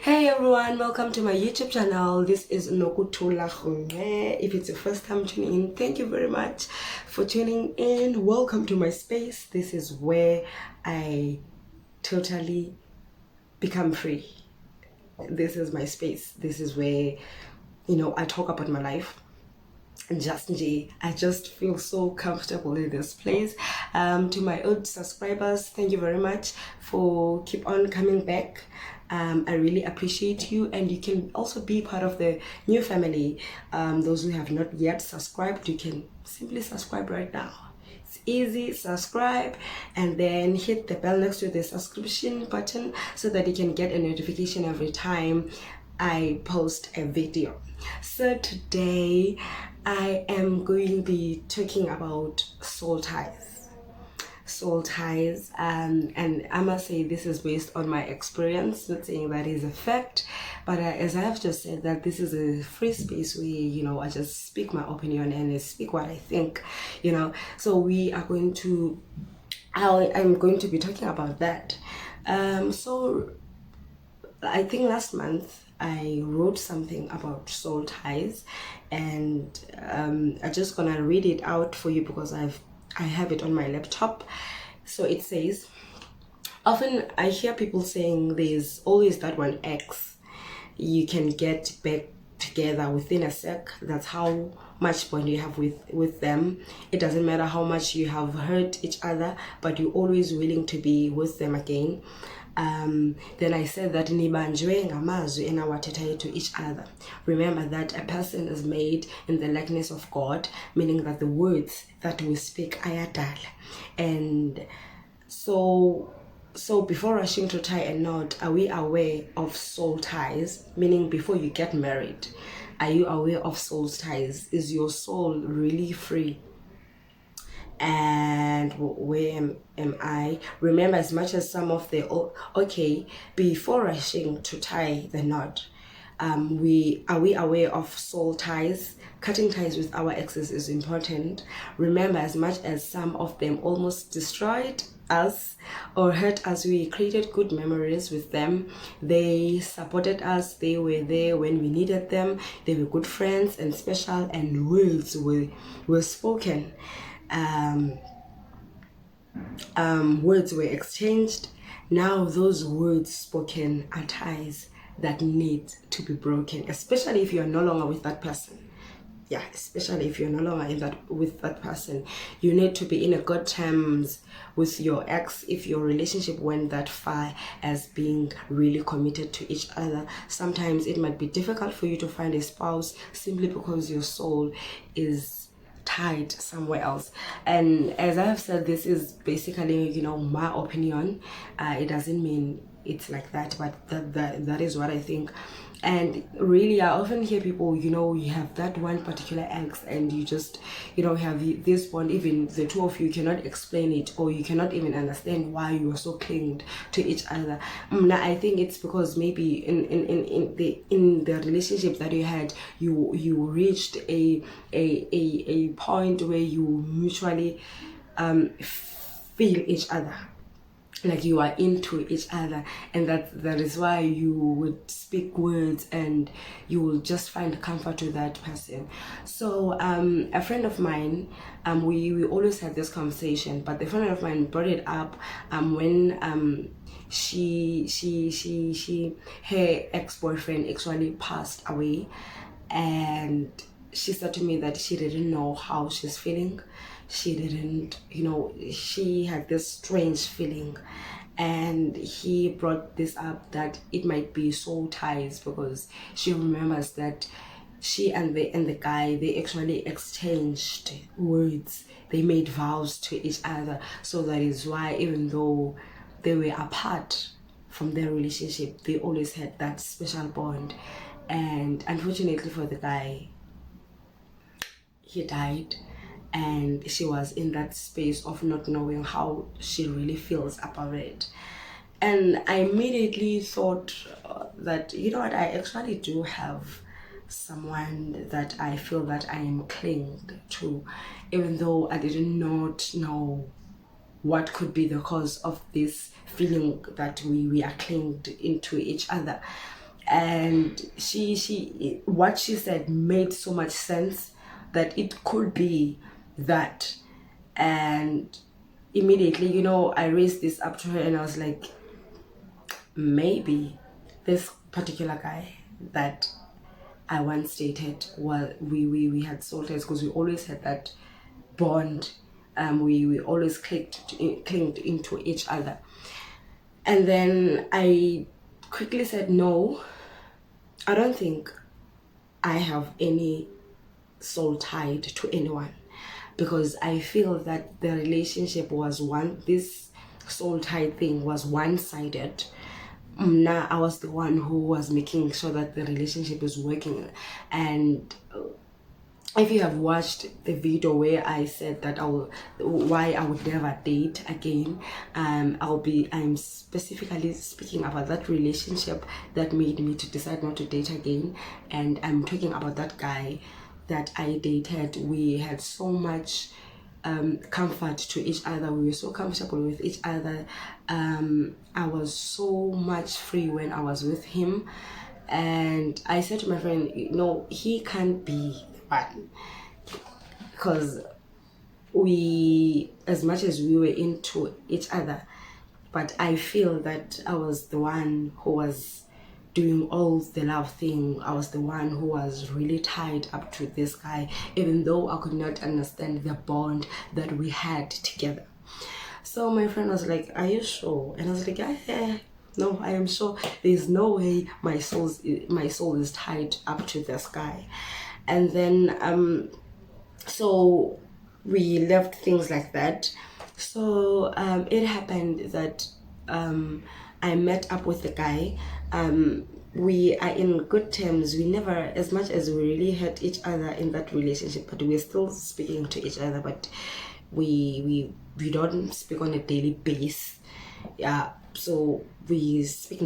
Hey everyone, welcome to my YouTube channel. This is Nokutula Khone. If it's your first time tuning in, thank you very much for tuning in. Welcome to my space. This is where I totally become free. This is my space. This is where, I talk about my life. I just feel so comfortable in this place. To my old subscribers, thank you very much for keep on coming back. I really appreciate you, and you can also be part of the new family. Those who have not yet subscribed, you can simply subscribe right now. It's easy. Subscribe and then hit the bell next to the subscription button so that you can get a notification every time I post a video. So today I am going to be talking about soul ties. And I must say this is based on my experience, not saying that is a fact, but as I have just said, that this is a free space where I just speak my opinion and I speak what I think. So I'm going to be talking about that. So I think last month I wrote something about soul ties, and I'm just gonna read it out for you because I have it on my laptop. So it says, often I hear people saying there's always that one ex you can get back together within a sec. That's how much bond you have with them. It doesn't matter how much you have hurt each other, but you're always willing to be with them again. Then I said that nibanjwe ngamazwi enawathethayo to each other. Remember that a person is made in the likeness of God, meaning that the words that we speak ayadala. And so before rushing to tie a knot, are we aware of soul ties? Meaning before you get married, are you aware of soul ties? Is your soul really free? And where am I? Remember, as much as some of the before rushing to tie the knot, are we aware of soul ties? Cutting ties with our exes is important. Remember, as much as some of them almost destroyed us or hurt us, we created good memories with them. They supported us. They were there when we needed them. They were good friends and special, and words were spoken. Words were exchanged. Now those words spoken are ties that need to be broken, especially if you are no longer with that person. Especially if you're no longer with that person. You need to be in a good terms with your ex if your relationship went that far as being really committed to each other. Sometimes it might be difficult for you to find a spouse simply because your soul is tied somewhere else. And as I have said, this is basically my opinion. It doesn't mean it's like that, but that is what I think. And really, I often hear people, you have that one particular ex and you just have this bond. Even the two of you cannot explain it, or you cannot even understand why you are so clinged to each other. I think it's because maybe in the relationship that you had, you reached a point where you mutually feel each other, like you are into each other, and that is why you would speak words and you will just find comfort with that person. So a friend of mine, we always had this conversation, but the friend of mine brought it up when her ex-boyfriend actually passed away, and she said to me that she didn't know how she's feeling. She didn't, she had this strange feeling. And he brought this up, that it might be soul ties, because she remembers that she and the guy, they actually exchanged words. They made vows to each other. So that is why, even though they were apart from their relationship, they always had that special bond. And unfortunately for the guy, he died, and she was in that space of not knowing how she really feels about it. And I immediately thought that, what, I actually do have someone that I feel that I am clinged to, even though I did not know what could be the cause of this feeling that we are clinged into each other. And she what she said made so much sense that it could be that. And immediately, I raised this up to her and I was like, maybe this particular guy that I once dated, well, we had soul ties because we always had that bond. We always clinged into each other. And then I quickly said, no, I don't think I have any soul tied to anyone, because I feel that the relationship was this soul tie thing was one-sided. Now I was the one who was making sure that the relationship is working. And if you have watched the video where I said that why I would never date again, I'm specifically speaking about that relationship that made me to decide not to date again. And I'm talking about that guy that I dated. We had so much comfort to each other. We were so comfortable with each other. I was so much free when I was with him. And I said to my friend, he can't be the one, because as much as we were into each other, but I feel that I was the one who was doing all the love thing. I was the one who was really tied up to this guy, even though I could not understand the bond that we had together. So my friend was like, are you sure? And I was like, yeah, no, I am sure. There's no way my soul is tied up to this guy. And then so we left things like that. So it happened that I met up with the guy. We are in good terms. We never, as much as we really hurt each other in that relationship, but we're still speaking to each other, but we don't speak on a daily basis. Yeah, so we speak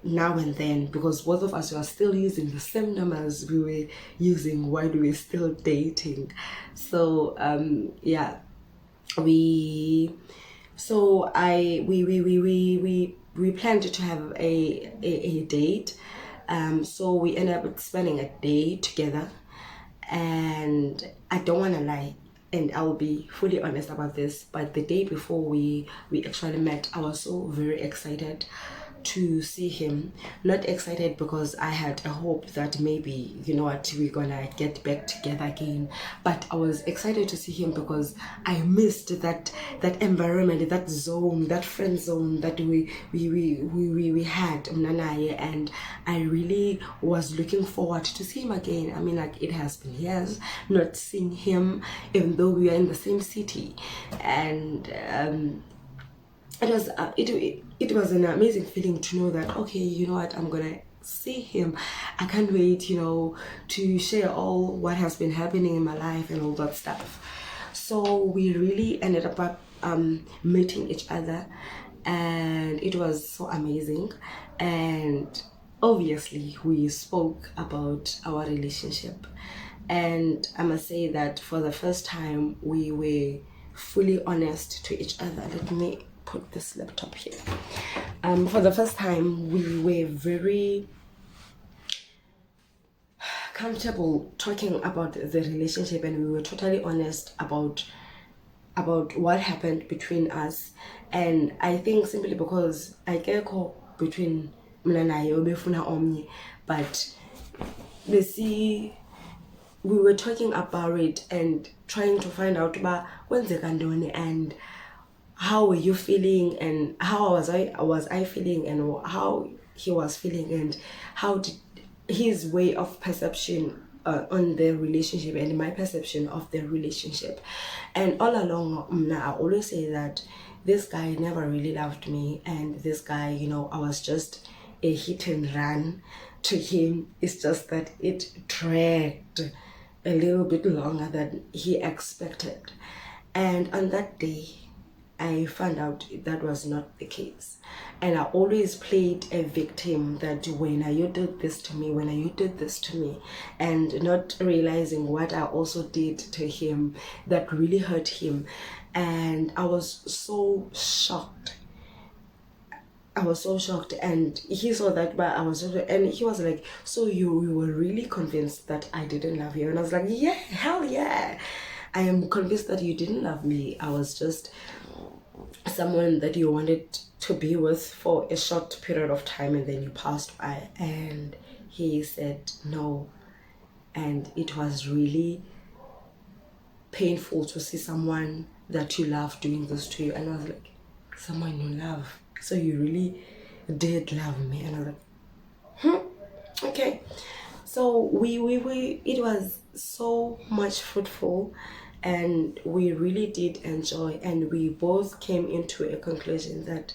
now and then, because both of us were still using the same numbers we were using while we were still dating. So yeah, we planned to have a date. So we ended up spending a day together. And I don't want to lie, and I'll be fully honest about this, but the day before we actually met, I was so very excited to see him. Not excited because I had a hope that maybe, we're gonna get back together again, but I was excited to see him because I missed that environment, that zone, that friend zone that we had, Mnanaye, and I really was looking forward to see him again. I mean, like, it has been years not seeing him, even though we are in the same city. And it was an amazing feeling to know that, okay, you know what, I'm gonna see him. I can't wait, to share all what has been happening in my life and all that stuff. So we really ended up meeting each other, and it was so amazing. And obviously we spoke about our relationship, and I must say that for the first time we were fully honest to each other. Let me put this laptop here. For the first time we were very comfortable talking about the relationship, and we were totally honest about what happened between us. And I think simply because I get caught between Mnanaye obefuna omnye, but we were talking about it and trying to find out about and how were you feeling, and how was I feeling, and how he was feeling, and how did his way of perception on the relationship and my perception of the relationship. And all along, I always say that this guy never really loved me, and this guy, I was just a hit and run to him. It's just that it dragged a little bit longer than he expected. And on that day, I found out that was not the case. And I always played a victim, that when you did this to me, and not realizing what I also did to him that really hurt him. And I was so shocked I was so shocked, and he saw that, but I was so, and he was like, so you were really convinced that I didn't love you? And I was like, yeah, hell yeah, I am convinced that you didn't love me. I was just someone that you wanted to be with for a short period of time, and then you passed by. And he said no, and it was really painful to see someone that you love doing this to you. And I was like, someone you love, so you really did love me? And I was like, okay. So we it was so much fruitful, and we really did enjoy, and we both came into a conclusion that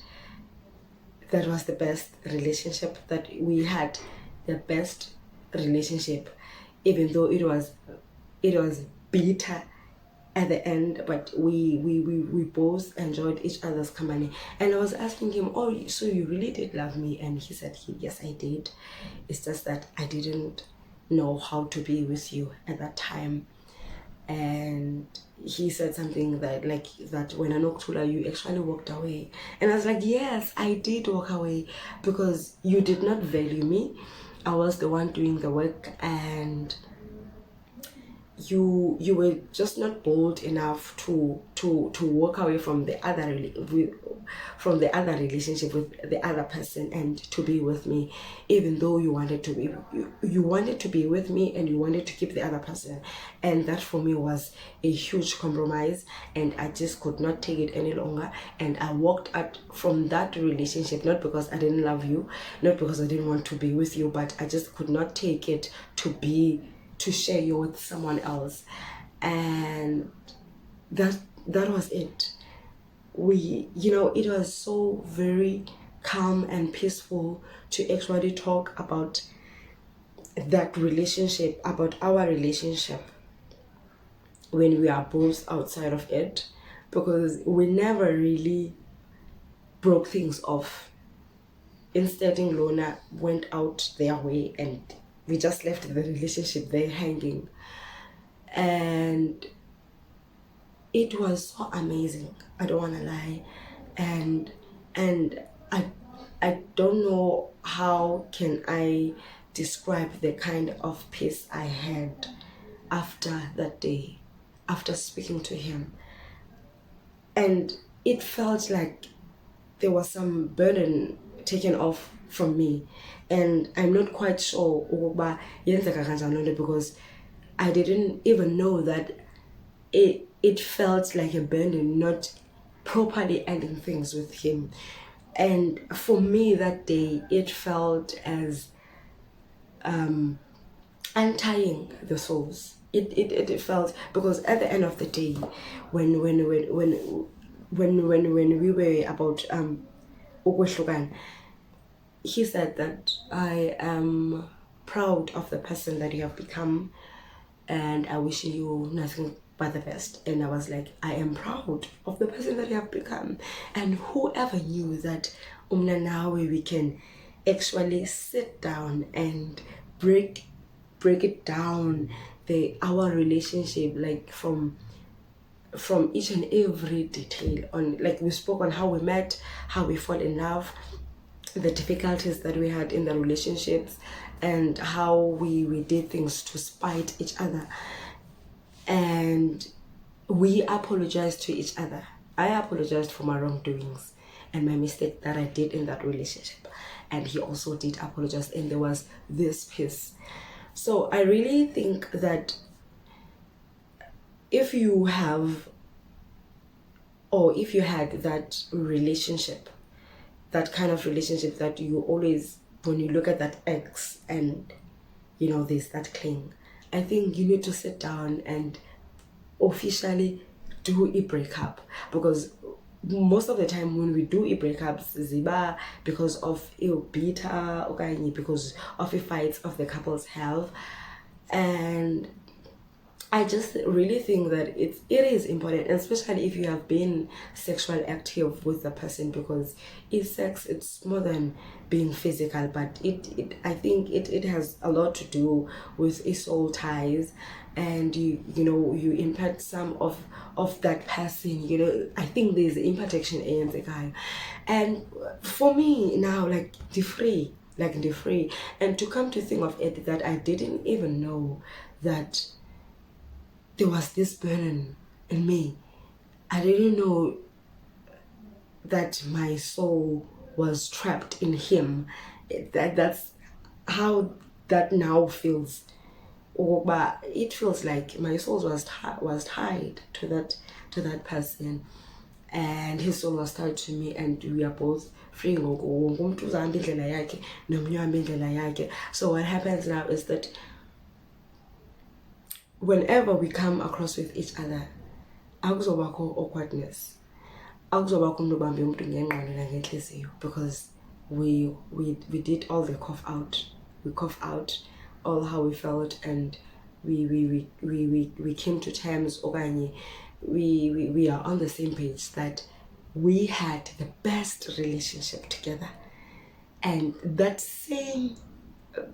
that was the best relationship that we had, the best relationship, even though it was bitter at the end, but we both enjoyed each other's company. And I was asking him, oh, so you really did love me? And he said, yes, I did. It's just that I didn't know how to be with you at that time. And he said something that, like, that when I knocked you actually walked away. And I was like, yes, I did walk away, because you did not value me. I was the one doing the work, and you were just not bold enough to walk away from the other relationship with the other person and to be with me, even though you wanted to be with me, and you wanted to keep the other person. And that for me was a huge compromise, and I just could not take it any longer. And I walked out from that relationship, not because I didn't love you, not because I didn't want to be with you, but I just could not take it to share you with someone else. And that was it. It was so very calm and peaceful to actually talk about that relationship, about our relationship, when we are both outside of it, because we never really broke things off. Instead, Lona went out their way, and we just left the relationship there hanging. And it was so amazing, I don't want to lie. And I don't know how can I describe the kind of peace I had after that day, after speaking to him. And it felt like there was some burden taken off from me. And I'm not quite sure because I didn't even know that it felt like a burden not properly ending things with him. And for me that day, it felt as untying the souls. It felt, because at the end of the day, when we were about ukwehlukan, he said that I am proud of the person that you have become, and I wish you nothing but the best. And I was like, I am proud of the person that you have become. And whoever knew that nawe we can actually sit down and break it down, our relationship, like from each and every detail, on, like, we spoke on how we met, how we fall in love, the difficulties that we had in the relationships, and how we did things to spite each other. And we apologized to each other. I apologized for my wrongdoings and my mistake that I did in that relationship, and he also did apologize, and there was this peace. So I really think that if you have, or if you had that relationship, that kind of relationship that you always, when you look at that ex and there's that cling, I think you need to sit down and officially do a breakup. Because most of the time when we do a breakups, ziba because of beta, okay, because of the fights of the couples have. And I just really think that it is important, especially if you have been sexual active with the person, because it's more than being physical, but it I think it has a lot to do with soul ties, and you impart some of that person. I think there's impartation in the guy, and for me now, like the free, and to come to think of it, that I didn't even know that there was this burden in me. I didn't know that my soul was trapped in him. That's how that now feels. But it feels like my soul was tied to that person, and his soul was tied to me, and we are both free. So what happens now is that whenever we come across with each other, akuzobakho awkwardness, akuzobakho umuntu obambe umuntu ngengqondo nangenhliziyo, because we did all the cough out all how we felt, and we came to terms, okanye we are on the same page that we had the best relationship together, and that same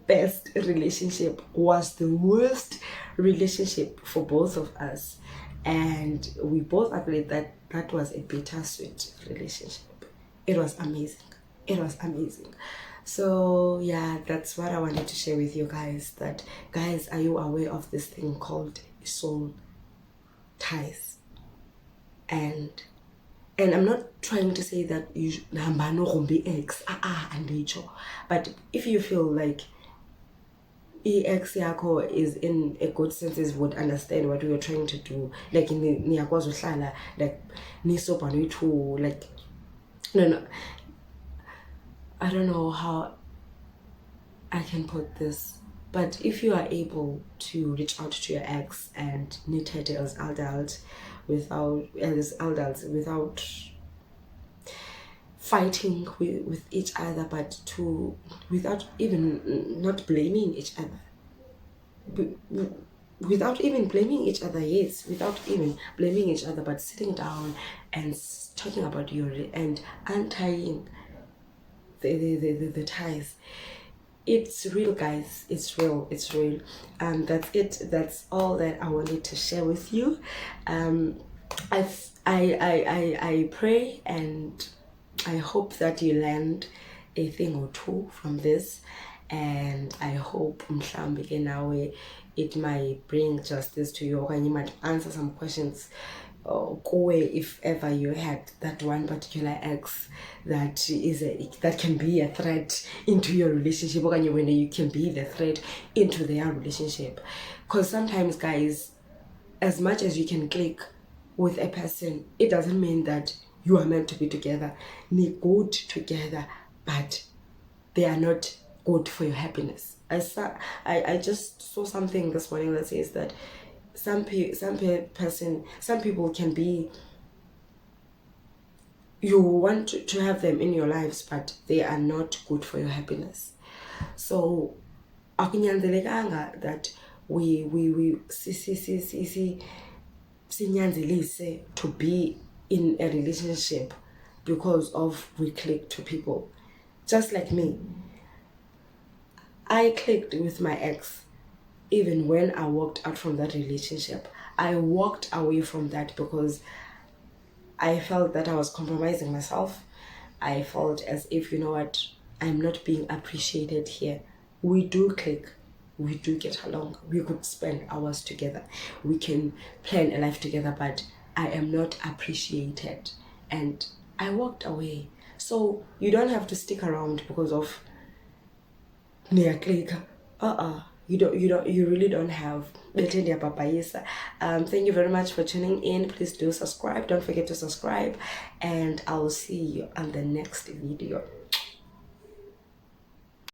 best relationship was the worst relationship for both of us, and we both agreed that that was a bittersweet relationship. It was amazing. So yeah, that's what I wanted to share with you guys. That, guys, are you aware of this thing called soul ties? And I'm not trying to say that you hamba no be ex and but if you feel like ex yako is in a good senses, would understand what we are trying to do, like niyakwazi uhlala like nisopa niyi-two, like no, I don't know how I can put this, but if you are able to reach out to your ex and meet her as adults without fighting with each other, but without even not blaming each other, without even blaming each other, but sitting down and talking about and untying the ties. It's real, guys. It's real. That's it. That's all that I wanted to share with you. I pray and I hope that you learned a thing or two from this, and I hope mhlambi nawe it might bring justice to you, and you might answer some questions if ever you had that one particular ex that can be a threat into your relationship, or when you can be the threat into their relationship. Because sometimes, guys, as much as you can click with a person, it doesn't mean that you are meant to be together. You're good together, but they are not good for your happiness. I just saw something this morning that says that some people can be, you want to have them in your lives, but they are not good for your happiness. So akunyanzelekanga that we sinyanzelise to be in a relationship because of we click to people. Just like me, I clicked with my ex. Even when I walked out from that relationship, I walked away from that because I felt that I was compromising myself. I felt as if, you know what, I'm not being appreciated here. We do click. We do get along. We could spend hours together. We can plan a life together, but I am not appreciated. And I walked away. So you don't have to stick around because of click. You really don't have. Thank you very much for tuning in. Please do subscribe. Don't forget to subscribe, and I will see you on the next video.